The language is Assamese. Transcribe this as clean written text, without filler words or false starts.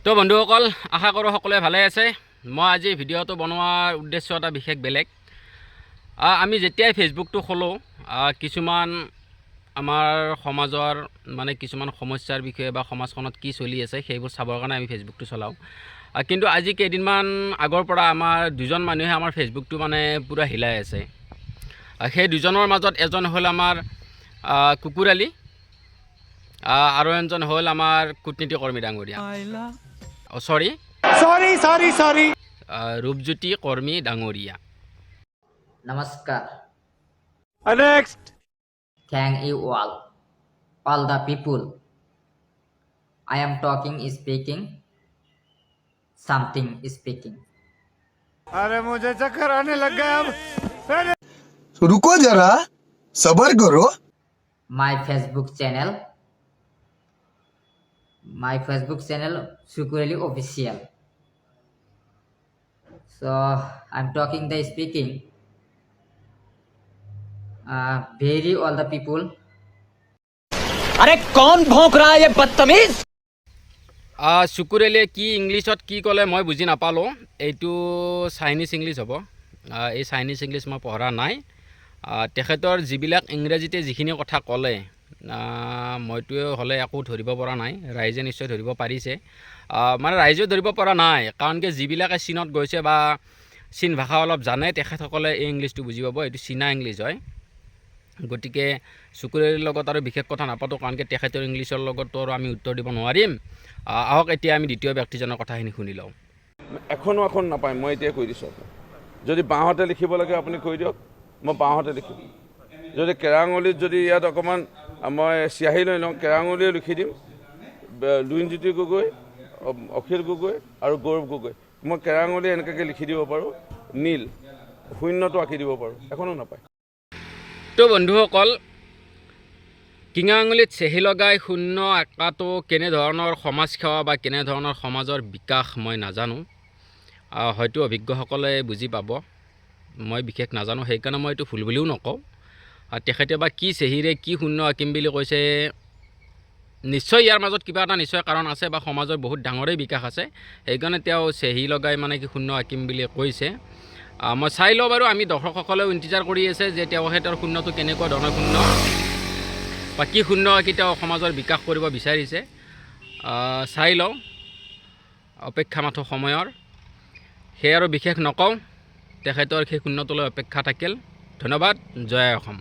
তো বন্ধুসকল আশা কৰোঁ সকলোৱে ভালে আছে। মই আজি ভিডিঅ'টো বনোৱাৰ উদ্দেশ্য এটা বিশেষ বেলেগ। আমি যেতিয়াই ফেচবুকটো খোলোঁ কিছুমান আমাৰ সমাজৰ মানে কিছুমান সমস্যাৰ বিষয়ে বা সমাজখনত কি চলি আছে সেইবোৰ চাবৰ কাৰণে আমি ফেচবুকটো চলাওঁ। কিন্তু আজি কেইদিনমান আগৰ পৰা আমাৰ দুজন মানুহে আমাৰ ফেচবুকটো মানে পুৰা হিলাই আছে। সেই দুজনৰ মাজত এজন হ'ল আমাৰ কুকুৰ আলী আৰু এজন হ'ল আমাৰ কূটনীতি কৰ্মী ডাঙৰীয়া। সৰি ৰূপজ্যোতি কৰ্মী ডাঙৰীয়া। Namaskar. Next. Thank you all the people. I am speaking, something speaking. अरे मुझे चक्कर आने लग गया अब। रुको जरा सबर करो। My Facebook channel, Sukureli Official. So I'm talking the speaking. Very all the people. अरे कौन भौंक रहा है ये बदतमीज। চুকুৰেলিয়ে কি ইংলিছত কি ক'লে মই বুজি নাপালোঁ। এইটো চাইনিজ ইংলিছ হ'ব। এই চাইনিজ ইংলিছ মই পঢ়া নাই। তেখেতৰ যিবিলাক ইংৰাজীতে যিখিনি কথা ক'লে মইতো হ'লে একো ধৰিব পৰা নাই। ৰাইজে নিশ্চয় ধৰিব পাৰিছে। মানে ৰাইজেও ধৰিব পৰা নাই, কাৰণ কি যিবিলাকে চীনত গৈছে বা চীন ভাষা অলপ জানে তেখেতসকলে এই ইংলিছটো বুজি পাব। এইটো চীনা ইংলিছ হয়। গতিকে চুকুৰেলিৰ লগত আৰু বিশেষ কথা নাপাতোঁ, কাৰণ কি তেখেতৰ ইংলিছৰ লগতো আৰু আমি উত্তৰ দিব নোৱাৰিম। আহক এতিয়া আমি দ্বিতীয় ব্যক্তিজনৰ কথাখিনি শুনি লওঁ। এখন নাপায়, মই এতিয়া কৈ দিছোঁ। যদি বাঁহতে লিখিব লাগে আপুনি কৈ দিয়ক, মই বাঁহতে লিখিম। যদি কেৰাঙলীত যদি ইয়াত অকণমান মই চিয়াহী লৈ লওঁ, কেৰাঙলীয়ে লিখি দিম লুইনজ্যোতি গগৈ, অখিল গগৈ আৰু গৌৰৱ গগৈ। মই কেৰাঙলী এনেকুৱাকৈ লিখি দিব পাৰোঁ, নীল শূন্যটো আঁকি দিব পাৰোঁ, এখনো নাপায়। তো বন্ধুসকল, কিঙা আঙুলিত চেহি লগাই শূন্য আঁকাটো কেনেধৰণৰ সমাজসেৱা বা কেনেধৰণৰ সমাজৰ বিকাশ মই নাজানো। হয়তো অভিজ্ঞসকলে বুজি পাব, মই বিশেষ নাজানো, সেইকাৰণে মই এইটো ভুল বুলিও নকওঁ। তেখেতে বা কি চেহিৰে কি শূন্য আঁকিম বুলি কৈছে, নিশ্চয় ইয়াৰ মাজত কিবা এটা নিশ্চয় কাৰণ আছে বা সমাজৰ বহুত ডাঙৰেই বিকাশ আছে, সেইকাৰণে তেওঁ চেহি লগাই মানে কি শূন্য আঁকিম বুলি কৈছে। মই চাই লওঁ বাৰু। আমি দৰ্শকসকলেও ইন্তজাৰ কৰি আছে যে তেওঁৰ শূন্যটো কেনেকুৱা ধৰণৰ শূন্য বা কি শূন্য আঁকি তেওঁ সমাজৰ বিকাশ কৰিব বিচাৰিছে। চাই লওঁ, অপেক্ষা মাথো সময়ৰ। সেয়ে আৰু বিশেষ নকওঁ, তেখেতৰ সেই শূন্যটোলৈ অপেক্ষা থাকিল। ধন্যবাদ। জয় অসম।